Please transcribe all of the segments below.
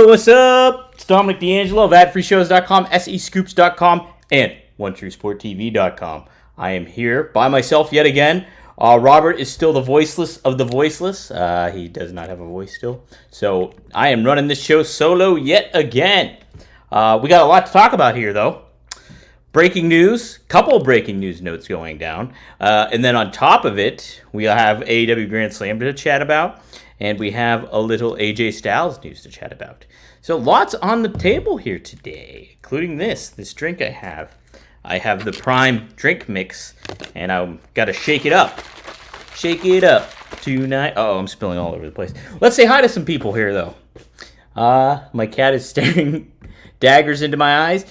what's up? It's Dominic D'Angelo of adfreeshows.com, SEScoops.com, and OneTrueSportTV.com. I am here by myself yet again. Robert is still the voiceless of the voiceless. He does not have a voice still. So I am running this show solo yet again. We got a lot to talk about here, though. Breaking news, couple of breaking news notes going down. And then on top of it, we have AEW Grand Slam to chat about. And we have a little AJ Styles news to chat about. So lots on the table here today, including this drink I have. I have the Prime drink mix, and I've got to shake it up. Shake it up tonight. Oh, I'm spilling all over the place. Let's say hi to some people here, though. My cat is staring daggers into my eyes.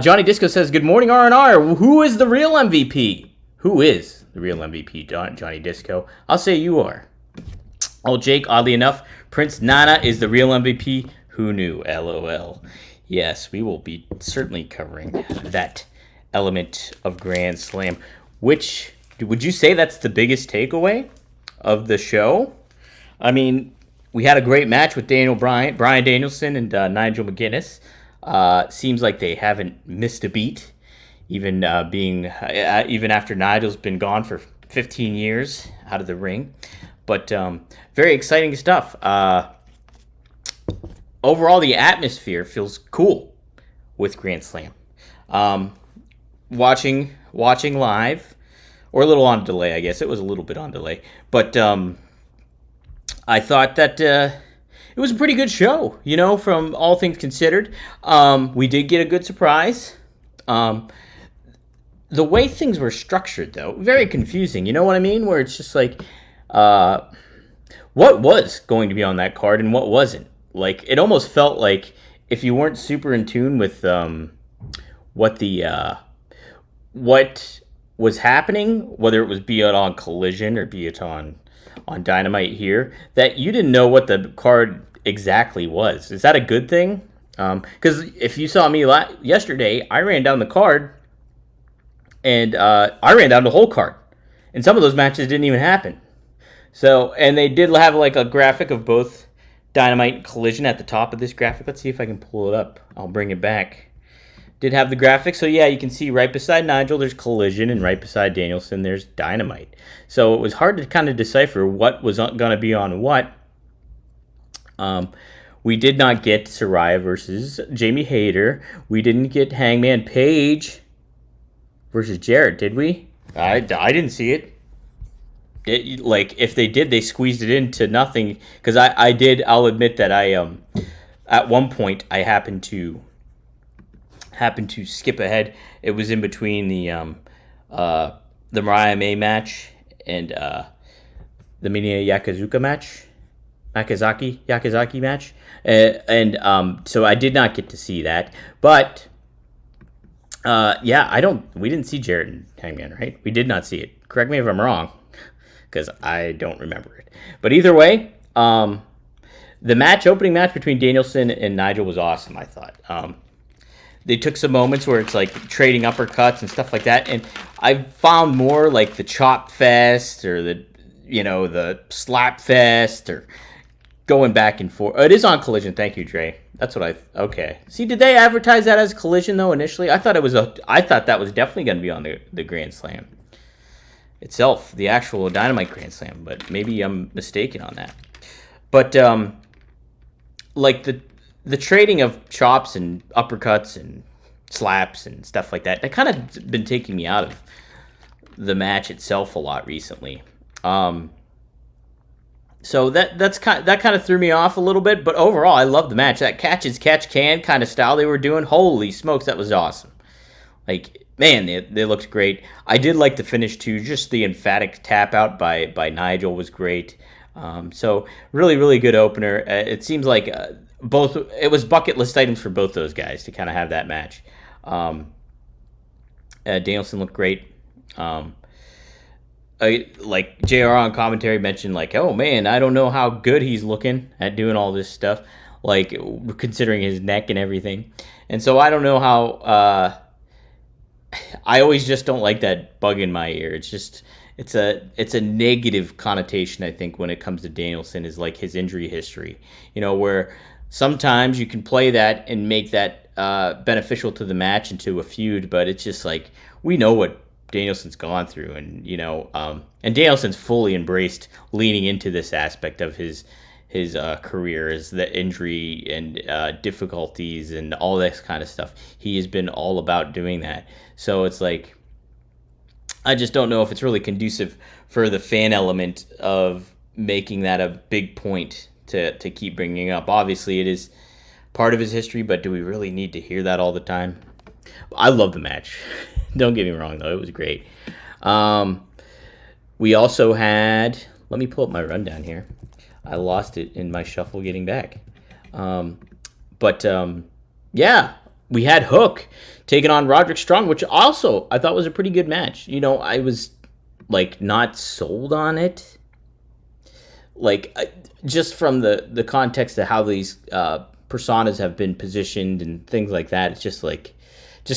Johnny Disco says, good morning, R&R. Who is the real MVP? Who is the real MVP, Johnny Disco? I'll say you are. Oh, Jake, oddly enough, Prince Nana is the real MVP. Who knew? LOL. Yes, we will be certainly covering that element of Grand Slam. Which, would you say that's the biggest takeaway of the show? I mean, we had a great match with Brian Danielson and Nigel McGuinness. Seems like they haven't missed a beat, even after Nigel's been gone for 15 years out of the ring. But very exciting stuff. Overall, the atmosphere feels cool with Grand Slam. Watching live, or a little on delay, I guess. It was a little bit on delay. But I thought that it was a pretty good show, from all things considered. We did get a good surprise. The way things were structured, though, very confusing. You know what I mean? Where it's just like, what was going to be on that card and what wasn't? Like, it almost felt like if you weren't super in tune with what was happening, whether it was be it on Collision or be it on Dynamite here, that you didn't know what the card exactly was. Is that a good thing? Because if you saw me yesterday, I ran down the card, and I ran down the whole card. And some of those matches didn't even happen. So, and they did have like a graphic of both Dynamite and Collision at the top of this graphic. Let's see if I can pull it up. I'll bring it back. Did have the graphic. So yeah, you can see right beside Nigel, there's Collision, and right beside Danielson, there's Dynamite. So it was hard to kind of decipher what was going to be on what. We did not get Saraya versus Jamie Hayter. We didn't get Hangman Page versus Jarrett, did we? I didn't see it. Like, if they did, they squeezed it into nothing. Because I'll admit that at one point, I happened to skip ahead. It was in between the Mariah May match and the Minya Yakuzuka match. Yakizaki match. So I did not get to see that. But, we didn't see Jarrett and Hangman, right? We did not see it. Correct me if I'm wrong, because I don't remember it. But either way, the opening match between Danielson and Nigel was awesome, I thought. They took some moments where it's like trading uppercuts and stuff like that, and I found more like the chop fest or the slap fest or going back and forth. It is on Collision. Thank you, Dre. That's what okay. See, did they advertise that as Collision though initially? I thought that was definitely going to be on the Grand Slam itself, the actual Dynamite Grand Slam, but maybe I'm mistaken on that. But like the trading of chops and uppercuts and slaps and stuff like that kind of been taking me out of the match itself a lot recently. So that kind of threw me off a little bit, but overall I love the match. That catch-as-catch-can kind of style they were doing, holy smokes, that was awesome. Like, man, they looked great. I did like the finish too. Just the emphatic tap out by Nigel was great. So really, really good opener. It seems like it was bucket list items for both those guys to kind of have that match. Danielson looked great. Like JR on commentary mentioned, like, oh man, I don't know how good he's looking at doing all this stuff, like considering his neck and everything. And so I don't know how. I always just don't like that bug in my ear. It's a negative connotation, I think, when it comes to Danielson, is like his injury history. Where sometimes you can play that and make that beneficial to the match and to a feud, but it's just like we know what Danielson's gone through, and and Danielson's fully embraced leaning into this aspect of his career, is the injury and difficulties and all this kind of stuff. He has been all about doing that. So it's like, I just don't know if it's really conducive for the fan element of making that a big point to keep bringing up. Obviously, it is part of his history, but do we really need to hear that all the time? I love the match. Don't get me wrong, though. It was great. We also had... Let me pull up my rundown here. I lost it in my shuffle getting back. Yeah, we had Hook taking on Roderick Strong, which also I thought was a pretty good match. I was, not sold on it. Just from the context of how these personas have been positioned and things like that, it's just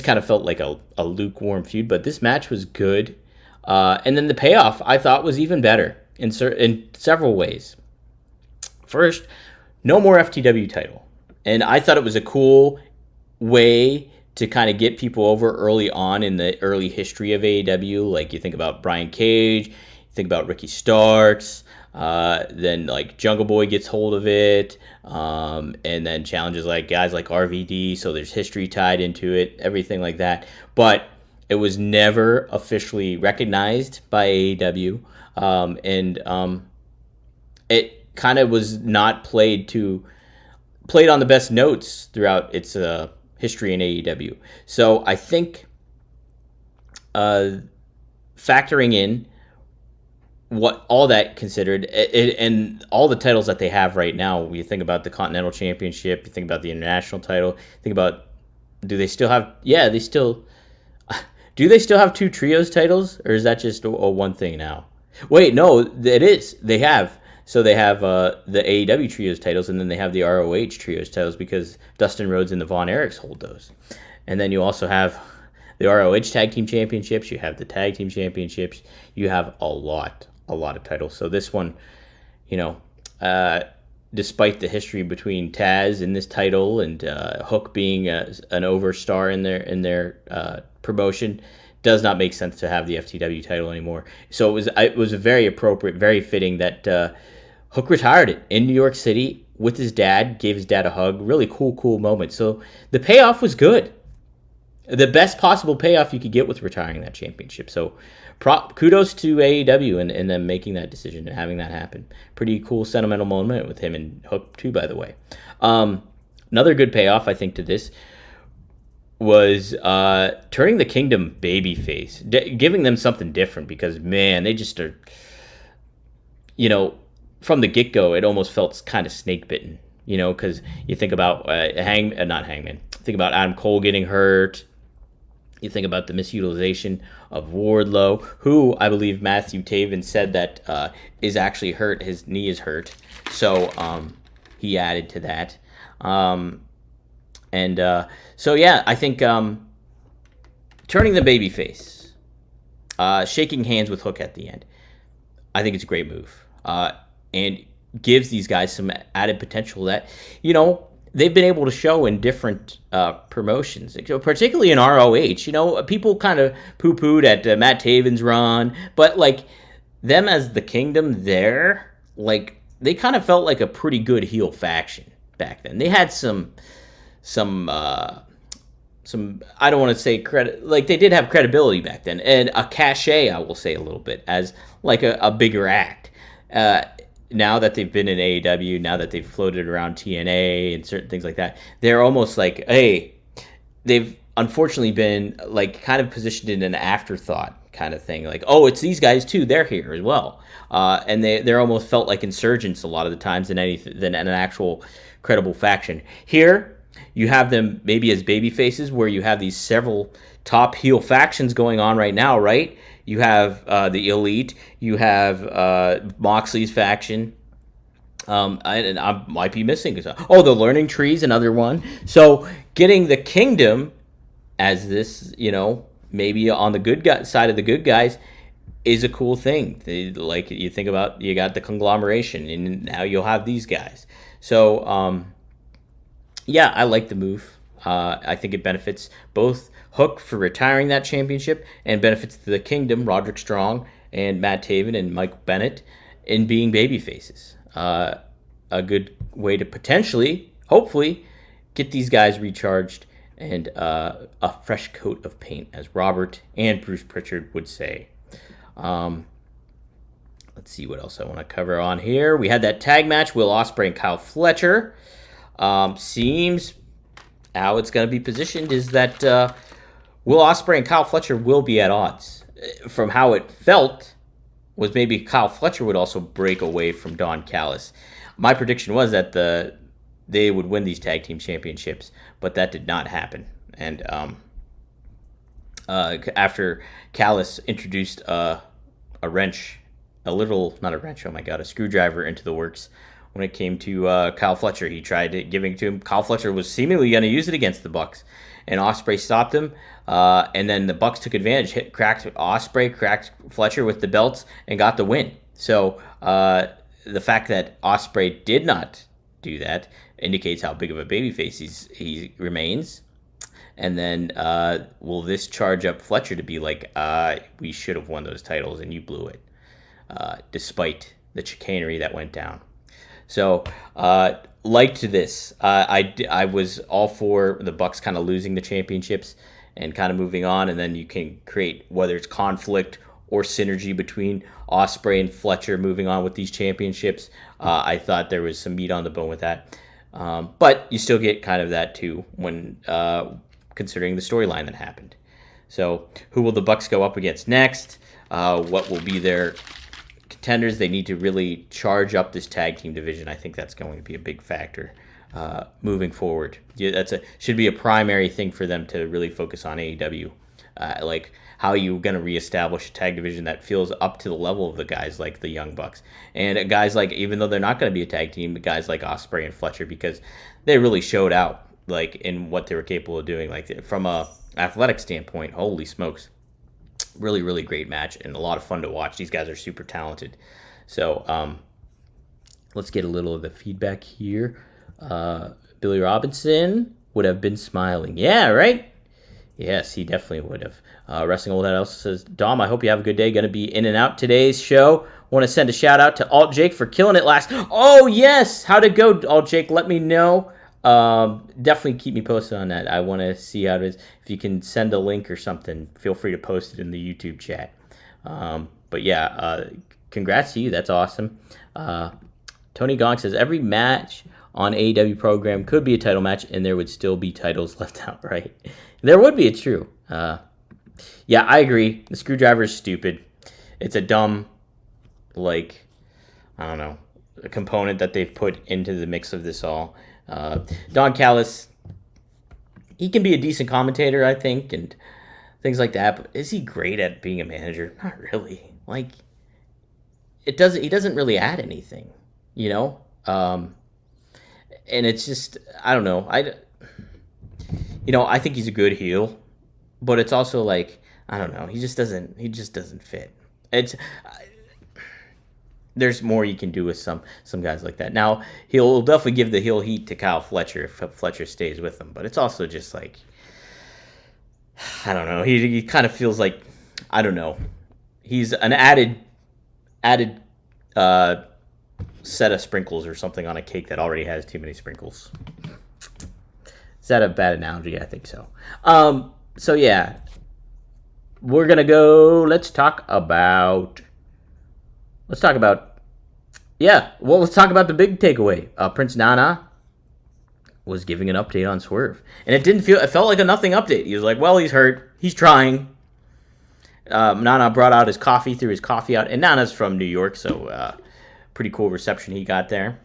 kind of felt like a lukewarm feud. But this match was good. And then the payoff, I thought, was even better in several ways. First, no more FTW title. And I thought it was a cool way to kind of get people over early on in the early history of AEW. Like, you think about Brian Cage, you think about Ricky Starks, then Jungle Boy gets hold of it, and then challenges guys like RVD, so there's history tied into it, everything like that. But it was never officially recognized by AEW, and it kind of was not played on the best notes throughout its history in AEW. So I think factoring in what all that considered, and all the titles that they have right now, you think about the Continental Championship, you think about the International title, think about, do they still have two trios titles, or is that just a one thing now? Wait, no, it is. They have. So they have the AEW Trios titles, and then they have the ROH Trios titles, because Dustin Rhodes and the Von Erichs hold those. And then you also have the ROH Tag Team Championships. You have the Tag Team Championships. You have a lot of titles. So this one, despite the history between Taz and this title and Hook being an overstar in their promotion, does not make sense to have the FTW title anymore. So it was very appropriate, very fitting that Hook retired it in New York City with his dad, gave his dad a hug. Really cool moment. So the payoff was good. The best possible payoff you could get with retiring that championship. So kudos to AEW and them making that decision and having that happen. Pretty cool sentimental moment with him and Hook too, by the way. Another good payoff, I think, to this was turning the Kingdom babyface, giving them something different, because, man, they just are, from the get-go, it almost felt kind of snake-bitten, because you think about think about Adam Cole getting hurt, you think about the misutilization of Wardlow, who I believe Matthew Taven said that is actually hurt, his knee is hurt, so he added to that. So yeah, I think turning the babyface, shaking hands with Hook at the end, I think it's a great move, and gives these guys some added potential that they've been able to show in different promotions, particularly in ROH. People kind of poo-pooed at Matt Taven's run, but them as the Kingdom there, they kind of felt like a pretty good heel faction back then. They had some I don't want to say credit, they did have credibility back then, and a cachet, I will say, a little bit, as a bigger act. Now that they've been in AEW, now that they've floated around TNA and certain things like that, they're almost hey, they've unfortunately been kind of positioned in an afterthought kind of thing. It's these guys too, they're here as well. And they're almost felt like insurgents a lot of the times than an actual credible faction. Here, you have them maybe as baby faces, where you have these several top heel factions going on right now, right? You have the Elite. You have Moxley's faction. And I might be missing. The Learning Tree's another one. So getting the Kingdom as this, maybe on the good side of the good guys, is a cool thing. You think about, you got the conglomeration, and now you'll have these guys. So Yeah, I like the move. I think it benefits both Hook for retiring that championship and benefits the Kingdom, Roderick Strong and Matt Taven and Mike Bennett in being baby faces. A good way to potentially, hopefully, get these guys recharged and a fresh coat of paint, as Robert and Bruce Pritchard would say. Let's see what else I want to cover on here. We had that tag match, Will Ospreay and Kyle Fletcher. Seems how it's going to be positioned is that Will Ospreay and Kyle Fletcher will be at odds. From how it felt, was maybe Kyle Fletcher would also break away from Don Callis. My prediction was that they would win these tag team championships, but that did not happen. And after Callis introduced a wrench, not a wrench, oh my god, a screwdriver into the works when it came to Kyle Fletcher. He tried giving it to him. Kyle Fletcher was seemingly going to use it against the Bucks, and Ospreay stopped him. And then the Bucks took advantage, cracked Fletcher with the belts, and got the win. So the fact that Ospreay did not do that indicates how big of a babyface he remains. And then will this charge up Fletcher to be like, we should have won those titles and you blew it, despite the chicanery that went down. So, liked this. I was all for the Bucks kind of losing the championships and kind of moving on, and then you can create, whether it's conflict or synergy between Ospreay and Fletcher moving on with these championships. I thought there was some meat on the bone with that. But you still get kind of that too when considering the storyline that happened. So who will the Bucks go up against next? What will be their contenders? They need to really charge up this tag team division. I think that's going to be a big factor moving forward. Yeah, should be a primary thing for them to really focus on AEW. Like, how are you going to reestablish a tag division that feels up to the level of the guys like the Young Bucks? And guys like, even though they're not going to be a tag team, guys like Ospreay and Fletcher, because they really showed out like in what they were capable of doing. Like, from a athletic standpoint, holy smokes. Really, really great match and a lot of fun to watch. These guys are super talented. So let's get a little of the feedback here. Billy Robinson would have been smiling. Yeah, right? Yes, he definitely would have. Wrestling Old Head also says, Dom, I hope you have a good day. Going to be in and out today's show. Want to send a shout out to Alt Jake for killing it last. Oh, yes. How'd it go, Alt Jake? Let me know. Definitely keep me posted on that. I want to see how it is. If you can send a link or something, feel free to post it in the YouTube chat. But yeah, congrats to you. That's awesome. Tony Gong says, every match on AEW program could be a title match, and there would still be titles left out, right? There would be, it's true. Yeah, I agree. The screwdriver is stupid. It's a dumb, like, I don't know, a component that they've put into the mix of this all. Don Callis, he can be a decent commentator, I think, and things like that, but is he great at being a manager? Not really. Like, he doesn't really add anything, you know? And it's just, I don't know. I think he's a good heel, but it's also like, I don't know. He just doesn't fit. There's more you can do with some guys like that. Now, he'll definitely give the heel heat to Kyle Fletcher if Fletcher stays with him, but it's also just like, I don't know. He kind of feels like, I don't know. He's an added set of sprinkles or something on a cake that already has too many sprinkles. Is that a bad analogy? I think so. So yeah, we're gonna go. Let's talk about the big takeaway. Prince Nana was giving an update on Swerve, and it felt like a nothing update. He was like, well, he's hurt, he's trying. Nana brought out his coffee, threw his coffee out, and Nana's from New York, so pretty cool reception he got there.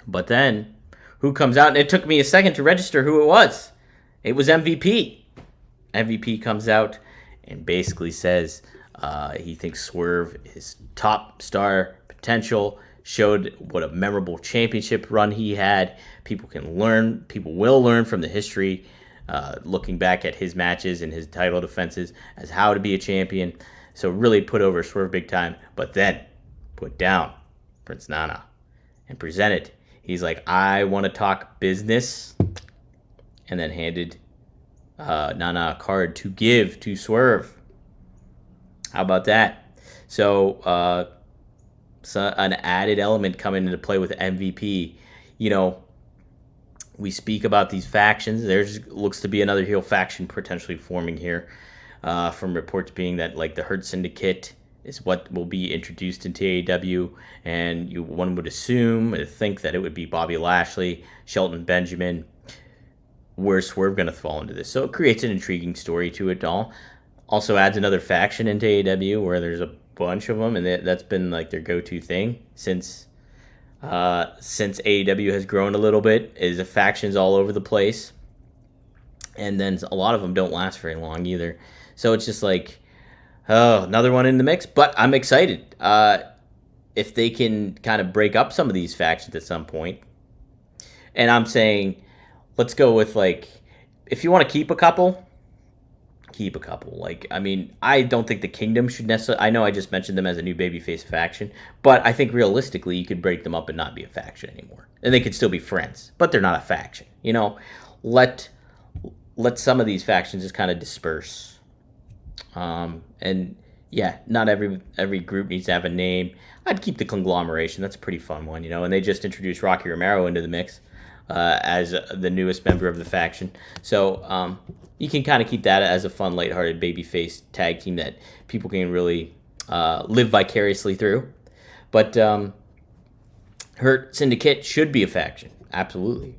But then, who comes out? And it took me a second to register who it was. It was MVP. MVP comes out and basically says he thinks Swerve is top star potential, showed what a memorable championship run he had. People will learn from the history, looking back at his matches and his title defenses as how to be a champion. So really put over Swerve big time, but then put down Prince Nana and presented He's like, I want to talk business, and then handed Nana a card to give to Swerve. How about that? So, an added element coming into play with MVP. We speak about these factions. There looks to be another heel faction potentially forming here, from reports being that like the Hurt Syndicate is what will be introduced into AEW, and one would think that it would be Bobby Lashley, Shelton Benjamin. Where's Swerve going to fall into this? So it creates an intriguing story to it all. Also adds another faction into AEW where there's a bunch of them, and that's been like their go-to thing since AEW has grown a little bit. Is the factions all over the place, and then a lot of them don't last very long either. So it's just like, oh, another one in the mix. But I'm excited if they can kind of break up some of these factions at some point. And I'm saying, let's go with like, if you want to keep a couple. Like, I mean, I don't think the Kingdom should necessarily... I know I just mentioned them as a new babyface faction, but I think realistically you could break them up and not be a faction anymore. And they could still be friends, but they're not a faction. Let some of these factions just kind of disperse. And yeah, not every group needs to have a name. I'd keep the conglomeration. That's a pretty fun one, and they just introduced Rocky Romero into the mix as the newest member of the faction. So you can kind of keep that as a fun, lighthearted babyface tag team that people can really live vicariously through. But Hurt Syndicate should be a faction, absolutely.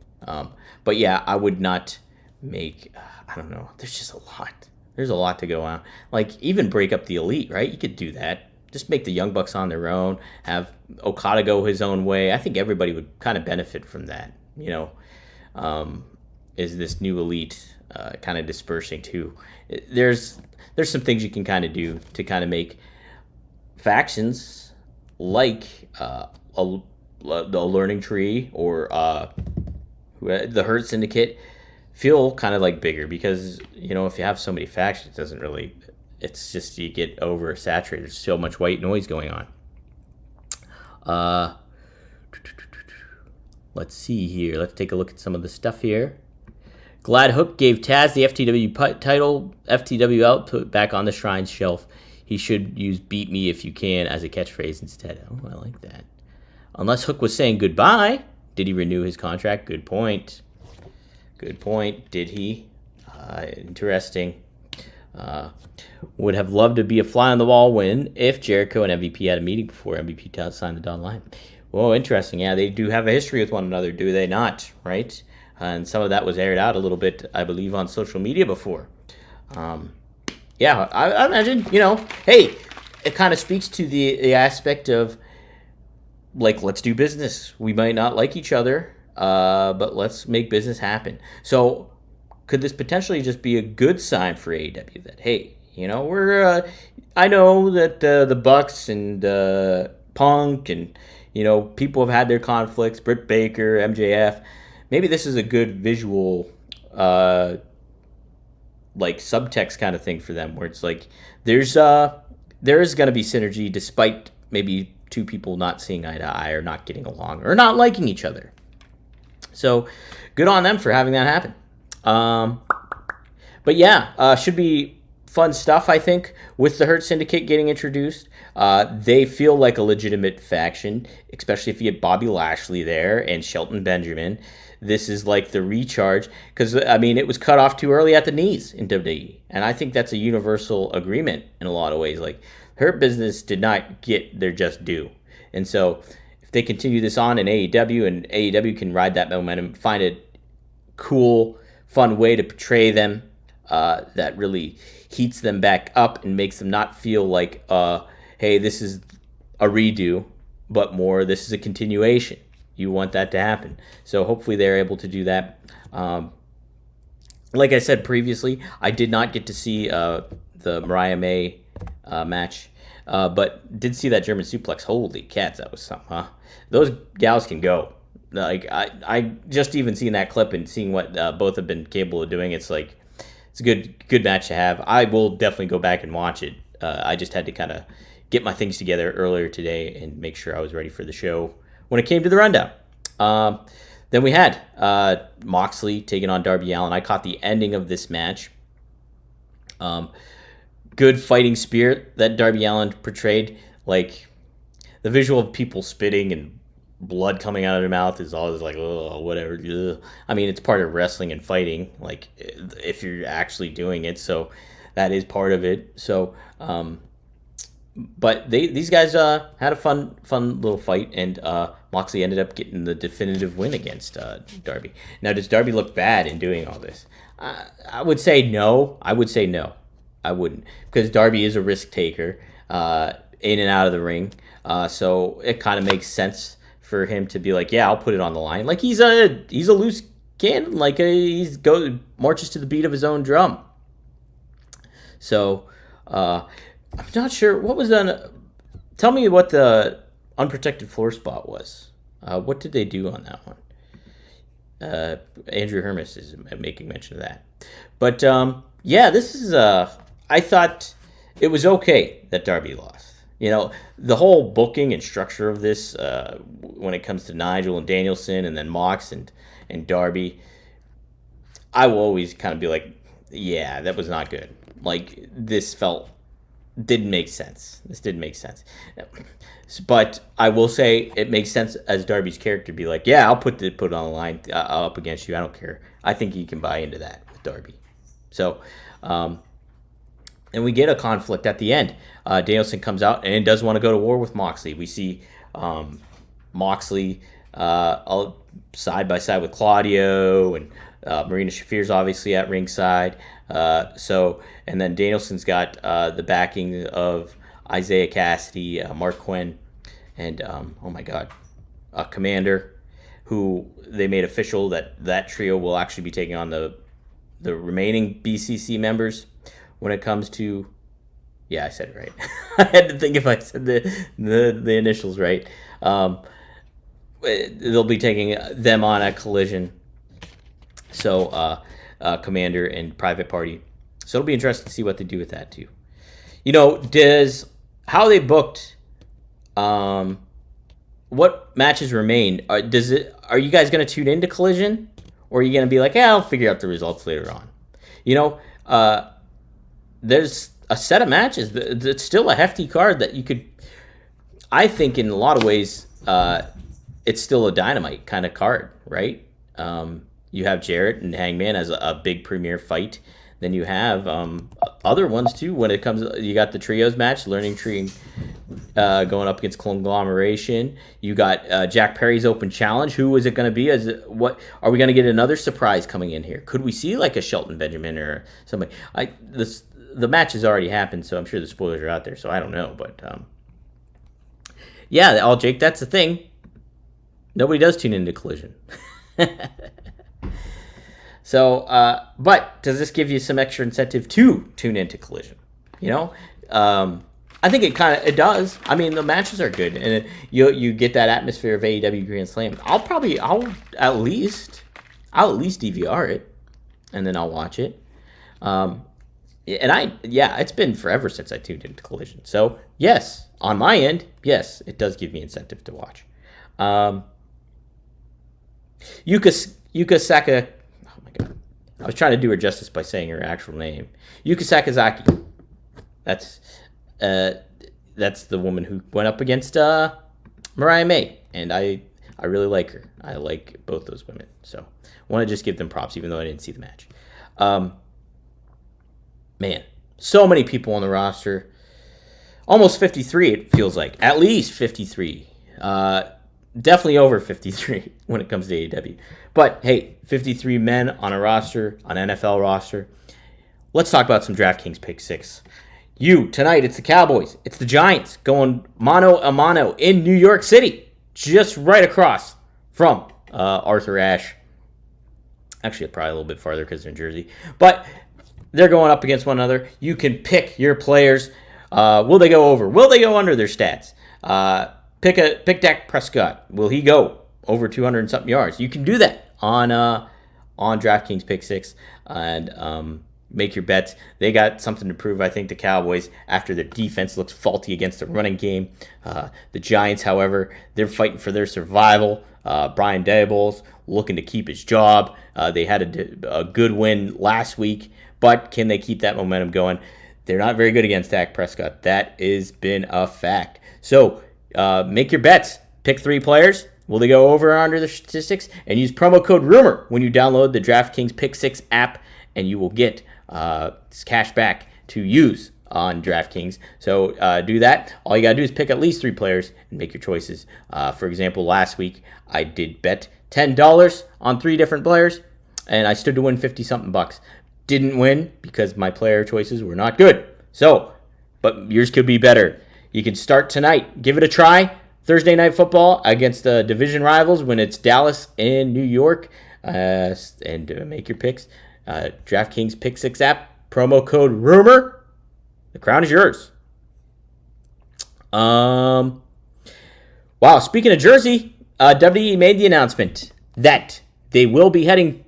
But yeah, I would not make... I don't know. There's just a lot. There's a lot to go on. Like, even break up the Elite, right? You could do that. Just make the Young Bucks on their own. Have Okada go his own way. I think everybody would kind of benefit from that. Is this new Elite kind of dispersing too? There's some things you can kind of do to kind of make factions like the Learning Tree or the Hurt Syndicate feel kind of like bigger, because if you have so many factions, it doesn't really... It's just you get oversaturated. There's so much white noise going on. Let's see here. Let's take a look at some of the stuff here. Glad Hook gave Taz the FTW title. FTW out, put back on the Shrine's shelf. He should use "beat me if you can" as a catchphrase instead. Oh, I like that. Unless Hook was saying goodbye. Did he renew his contract? Good point. Did he? Interesting. Would have loved to be a fly on the wall win if Jericho and MVP had a meeting before MVP signed the dotted line. Whoa, interesting. Yeah, they do have a history with one another, do they not? Right? And some of that was aired out a little bit, I believe, on social media before. Yeah, I imagine, hey, it kind of speaks to the aspect of, like, let's do business. We might not like each other, but let's make business happen. So could this potentially just be a good sign for AEW that, hey, we're, I know that the Bucks and Punk and, people have had their conflicts, Britt Baker, MJF. Maybe this is a good visual, like subtext kind of thing for them, where it's like there is going to be synergy despite maybe two people not seeing eye to eye or not getting along or not liking each other. So good on them for having that happen. But yeah, should be fun stuff, I think, with the Hurt Syndicate getting introduced. They feel like a legitimate faction, especially if you get Bobby Lashley there and Shelton Benjamin. This is like the recharge, because, I mean, it was cut off too early at the knees in WWE. And I think that's a universal agreement in a lot of ways. Like, Hurt Business did not get their just due. And so if they continue this on in AEW, and AEW can ride that momentum, find a cool, fun way to portray them that really heats them back up and makes them not feel like, hey, this is a redo, but more, this is a continuation. You want that to happen. So hopefully they're able to do that. Like I said previously, I did not get to see the Mariah May match, but did see that German suplex. Holy cats, that was something, huh? Those gals can go. Like, I just even seeing that clip and seeing what both have been capable of doing, it's like, it's a good match to have. I will definitely go back and watch it. I just had to kind of get my things together earlier today and make sure I was ready for the show when it came to the rundown. Then we had Moxley taking on Darby Allin. I caught the ending of this match. Good fighting spirit that Darby Allin portrayed. Like, the visual of people spitting and blood coming out of their mouth is always like, oh, whatever. Ugh. I mean, it's part of wrestling and fighting, like, if you're actually doing it. So that is part of it. So, but these guys had a fun little fight, and Moxley ended up getting the definitive win against Darby. Now, does Darby look bad in doing all this? I would say no. I wouldn't, because Darby is a risk taker in and out of the ring. So it kind of makes sense for him to be like, yeah, I'll put it on the line. Like, he's a loose cannon. Like, marches to the beat of his own drum. So I'm not sure what was done. Tell me what the unprotected floor spot was. What did they do on that one? Andrew Hermes is making mention of that. But yeah, this is I thought it was okay that Darby lost. You know, the whole booking and structure of this, when it comes to Nigel and Danielson and then Mox and Darby, I will always kind of be like, yeah, that was not good. Like, this didn't make sense. This didn't make sense. But I will say it makes sense as Darby's character to be like, yeah, I'll put it on the line up against you. I don't care. I think you can buy into that with Darby. So, and we get a conflict at the end. Danielson comes out and does want to go to war with Moxley. We see Moxley side by side with Claudio, and Marina Shafir's obviously at ringside. And then Danielson's got the backing of Isaiah Cassidy, Mark Quinn, and oh my God, Commander, who they made official that trio will actually be taking on the remaining BCC members when it comes to. Yeah, I said it right. I had to think if I said the initials right. They'll be taking them on at Collision. So, Commander and Private Party. So it'll be interesting to see what they do with that too. You know, how they booked, what matches remain? Are you guys going to tune into Collision, or are you going to be like, yeah, I'll figure out the results later on? You know, there's a set of matches. It's still a hefty card that you could. I think in a lot of ways, it's still a Dynamite kind of card, right? You have Jarrett and Hangman as a big premier fight. Then you have other ones too. When it comes, you got the trios match, Learning Tree going up against Conglomeration. You got Jack Perry's Open Challenge. Who is it going to be? What are we going to get another surprise coming in here? Could we see like a Shelton Benjamin or somebody? The match has already happened, so I'm sure the spoilers are out there. So I don't know, but yeah, Jake, that's the thing. Nobody does tune into Collision. So, but does this give you some extra incentive to tune into Collision? You know, I think it does. I mean, the matches are good, and you get that atmosphere of AEW Grand Slam. I'll at least DVR it, and then I'll watch it. It's been forever since I tuned into Collision. So yes, on my end, yes, it does give me incentive to watch. Yuka Saka. Oh my God, I was trying to do her justice by saying her actual name. Yuka Sakazaki. That's the woman who went up against Mariah May, and I really like her. I like both those women, so want to just give them props, even though I didn't see the match. Man, so many people on the roster. Almost 53, it feels like. At least 53. Definitely over 53 when it comes to AEW. But, hey, 53 men on a roster, on an NFL roster. Let's talk about some DraftKings Pick 6. Tonight, it's the Cowboys. It's the Giants going mano a mano in New York City. Just right across from Arthur Ashe. Actually, probably a little bit farther because they're in Jersey. But they're going up against one another. You can pick your players. Will they go over? Will they go under their stats? Pick Dak Prescott. Will he go over 200 and something yards? You can do that on DraftKings Pick 6 and make your bets. They got something to prove, I think, the Cowboys, after their defense looks faulty against the running game. The Giants, however, they're fighting for their survival. Brian Daboll's looking to keep his job. They had a good win last week, but can they keep that momentum going? They're not very good against Dak Prescott. That has been a fact. So make your bets. Pick 3 players. Will they go over or under the statistics? And use promo code RUMOR when you download the DraftKings Pick 6 app, and you will get cash back to use on DraftKings. So do that. All you got to do is pick at least 3 players and make your choices. For example, last week I did bet $10 on 3 different players, and I stood to win 50-something bucks. Didn't win because my player choices were not good. So, but yours could be better. You can start tonight. Give it a try. Thursday Night Football against the division rivals when it's Dallas and New York. And make your picks. DraftKings Pick 6 app. Promo code RUMOR. The crown is yours. Wow, speaking of Jersey, WWE made the announcement that they will be heading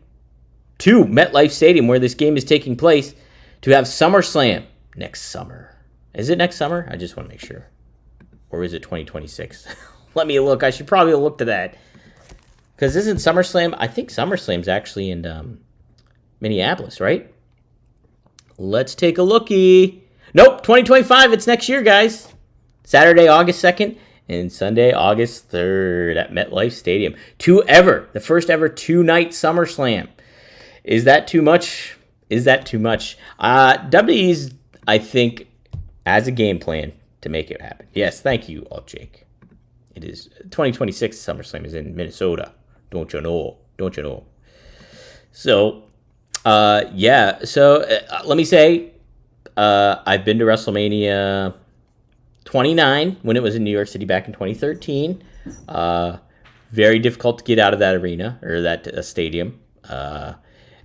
to MetLife Stadium, where this game is taking place, to have SummerSlam next summer. Is it next summer? I just want to make sure. Or is it 2026? Let me look. I should probably look to that. Because isn't SummerSlam... I think SummerSlam's actually in Minneapolis, right? Let's take a lookie. Nope, 2025. It's next year, guys. Saturday, August 2nd, and Sunday, August 3rd at MetLife Stadium. The first ever 2-night SummerSlam. Is that too much? Is that too much? WWE's, I think, has a game plan to make it happen. Yes, thank you, Jake. It is 2026 SummerSlam is in Minnesota. Don't you know? Don't you know? So, yeah. So, let me say, I've been to WrestleMania 29 when it was in New York City back in 2013. Very difficult to get out of that arena or that stadium.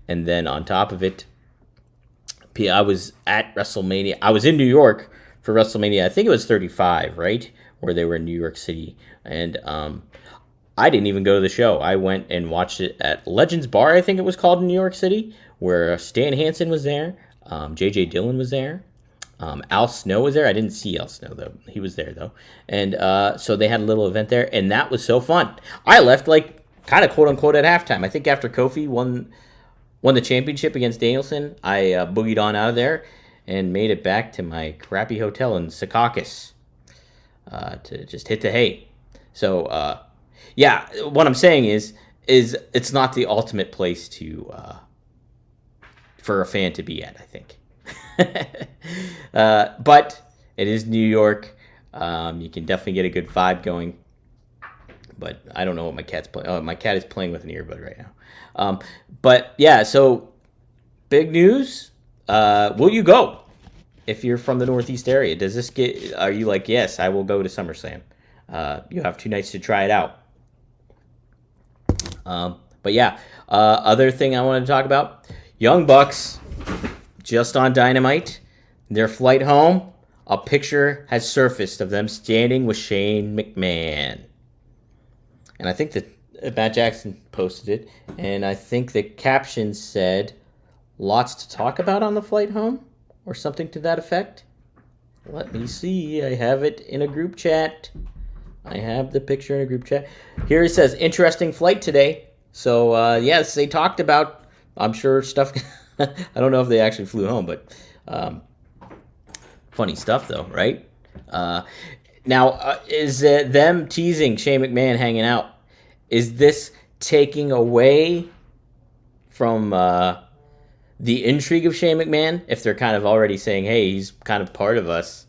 And then on top of it, I was at WrestleMania. I was in New York for WrestleMania. I think it was 35, right? Where they were in New York City. And I didn't even go to the show. I went and watched it at Legends Bar, I think it was called, in New York City, where Stan Hansen was there. J.J. Dillon was there. Al Snow was there. I didn't see Al Snow, though. He was there, though. And so they had a little event there, and that was so fun. I left, kind of quote-unquote at halftime. I think after Kofi won the championship against Danielson, I boogied on out of there and made it back to my crappy hotel in Secaucus to just hit the hay. So, yeah, what I'm saying is it's not the ultimate place for a fan to be at, I think. But it is New York. You can definitely get a good vibe going. But I don't know what my cat's playing. Oh, my cat is playing with an earbud right now. But yeah, so big news. Will you go if you're from the Northeast area? Are you like, yes, I will go to SummerSlam? You have 2 nights to try it out. But yeah, other thing I wanted to talk about, Young Bucks just on Dynamite, their flight home, a picture has surfaced of them standing with Shane McMahon. And I think that Matt Jackson posted it, and I think the caption said, "Lots to talk about on the flight home," or something to that effect. Let me see. I have it in a group chat. I have the picture in a group chat. Here it says, "Interesting flight today." So, yes, they talked about, I'm sure, stuff. I don't know if they actually flew home, but funny stuff, though, right? Now, is them teasing Shane McMahon hanging out, is this taking away from the intrigue of Shane McMahon? If they're kind of already saying, hey, he's kind of part of us,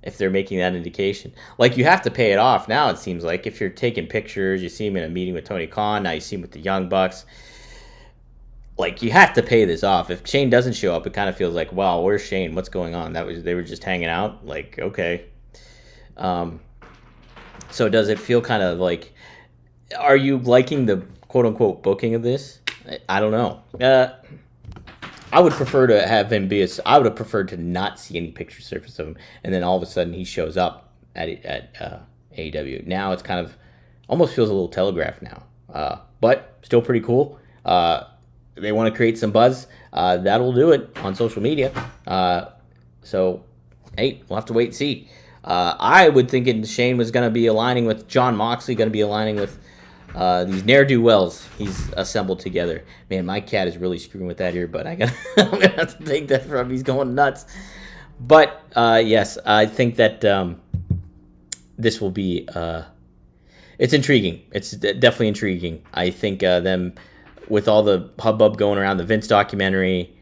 if they're making that indication. Like, you have to pay it off now, it seems like. If you're taking pictures, you see him in a meeting with Tony Khan, now you see him with the Young Bucks. Like, you have to pay this off. If Shane doesn't show up, it kind of feels like, wow, where's Shane? What's going on? They were just hanging out? Like, okay. So does it feel kind of like, are you liking the quote-unquote booking of this? I don't know. I would prefer to have him I would have preferred to not see any picture surface of him, and then all of a sudden he shows up at AEW. Now it's kind of, almost feels a little telegraphed now. But still pretty cool. They want to create some buzz. That'll do it on social media. So, hey, we'll have to wait and see. I would think Shane was going to be aligning with Jon Moxley, going to be aligning with these ne'er-do-wells he's assembled together. Man, my cat is really screwing with that earbud. I'm gonna have to take that from him. He's going nuts. But yes, I think that this will be. It's intriguing. It's definitely intriguing. I think them with all the hubbub going around the Vince documentary,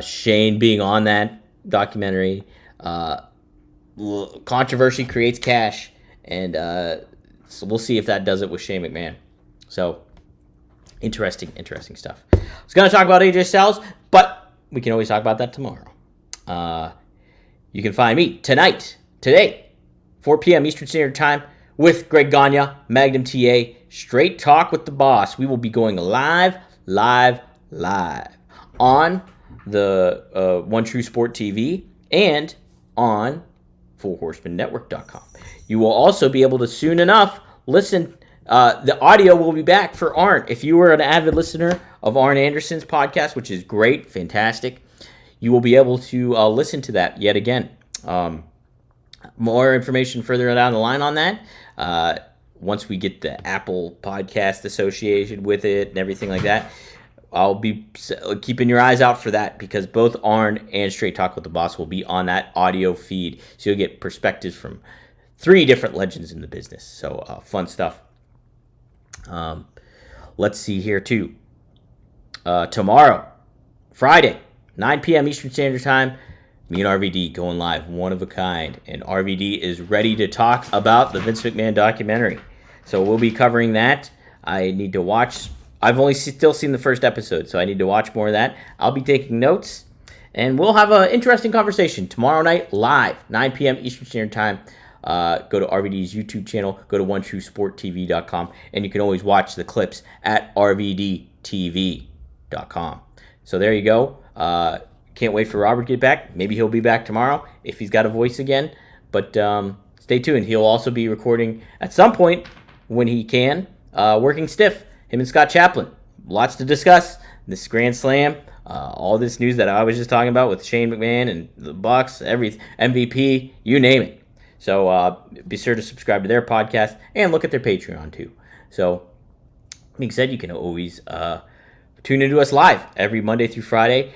Shane being on that documentary, controversy creates cash, and so we'll see if that does it with Shane McMahon. So interesting stuff. I was going to talk about AJ Styles, but we can always talk about that tomorrow. You can find me today, 4 p.m. Eastern Standard Time, with Greg Gagne, Magnum TA, Straight Talk with the Boss. We will be going live on the One True Sport TV and on FourHorsemenNetwork.com. You will also be able to soon enough listen. The audio will be back for Arn. If you were an avid listener of Arn Anderson's podcast, which is great, fantastic, you will be able to listen to that yet again. More information further down the line on that. Once we get the Apple Podcast associated with it and everything like that, I'll be keeping your eyes out for that, because both Arn and Straight Talk with the Boss will be on that audio feed. So you'll get perspectives from 3 different legends in the business. So fun stuff. Let's see here too. Tomorrow, Friday, 9 p.m. Eastern Standard Time, me and RVD going live, one of a kind. And RVD is ready to talk about the Vince McMahon documentary. So we'll be covering that. I need to watch. I've only still seen the first episode, so I need to watch more of that. I'll be taking notes, and we'll have an interesting conversation tomorrow night, live, 9 p.m. Eastern Standard Time. Go to RVD's YouTube channel, go to OneTrueSportTV.com, and you can always watch the clips at RVDTV.com. So there you go. Can't wait for Robert to get back. Maybe he'll be back tomorrow if he's got a voice again. But stay tuned. He'll also be recording at some point when he can, Working Stiff, him and Scott Chaplin. Lots to discuss. This Grand Slam, all this news that I was just talking about with Shane McMahon and the Bucks, every MVP, you name it. So be sure to subscribe to their podcast and look at their Patreon too. So, being said, you can always tune into us live every Monday through Friday,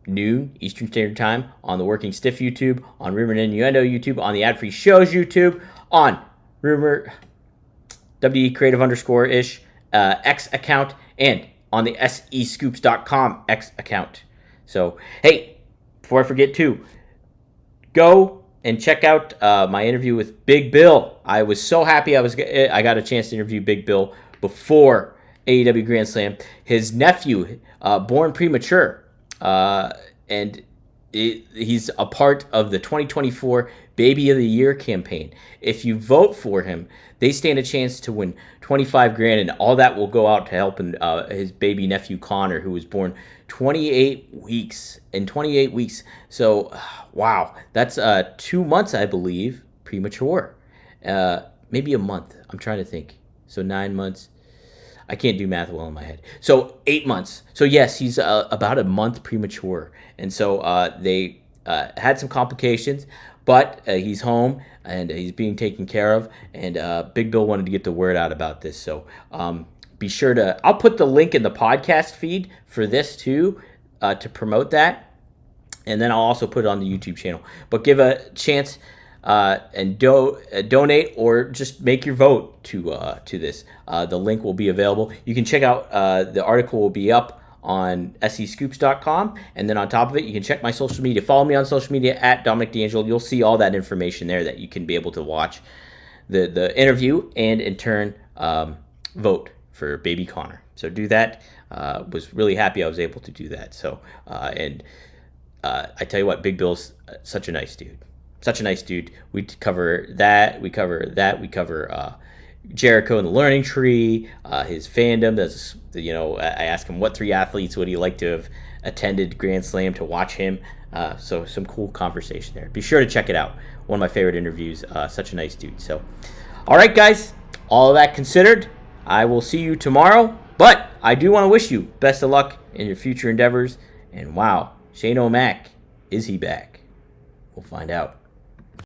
noon Eastern Standard Time, on the Working Stiff YouTube, on Rumor and Innuendo YouTube, on the Ad Free Shows YouTube, on Rumor WE Creative _ish X account, and on the SEScoops.com X account. So, hey, before I forget too, go and check out my interview with Big Bill. I was so happy I got a chance to interview Big Bill before AEW Grand Slam. His nephew, born premature, and he's a part of the 2024 Baby of the Year campaign. If you vote for him, they stand a chance to win $25,000, and all that will go out to help his baby nephew Connor, who was born 28 weeks. So, wow, that's 2 months, I believe, premature. Maybe a month. I'm trying to think. So 9 months. I can't do math well in my head. So 8 months. So yes, he's about a month premature. And so they had some complications, but he's home and he's being taken care of. And Big Bill wanted to get the word out about this. So be sure to, I'll put the link in the podcast feed for this too, to promote that. And then I'll also put it on the YouTube channel. But give a chance and donate, or just make your vote to this. The link will be available. You can check out the article will be up on SEScoops.com, and then on top of it, you can check my social media. Follow me on social media at Dominic D'Angelo. You'll see all that information there that you can be able to watch the interview and in turn vote for baby Connor. So do that. Was really happy I was able to do that. So I tell you what, Big Bill's such a nice dude. Such a nice dude. We cover that. We cover Jericho and the Learning Tree, his fandom. I asked him what 3 athletes would he like to have attended Grand Slam to watch him. So some cool conversation there. Be sure to check it out. One of my favorite interviews. Such a nice dude. So, all right, guys. All of that considered, I will see you tomorrow. But I do want to wish you best of luck in your future endeavors. And wow, Shane O'Mac, is he back? We'll find out.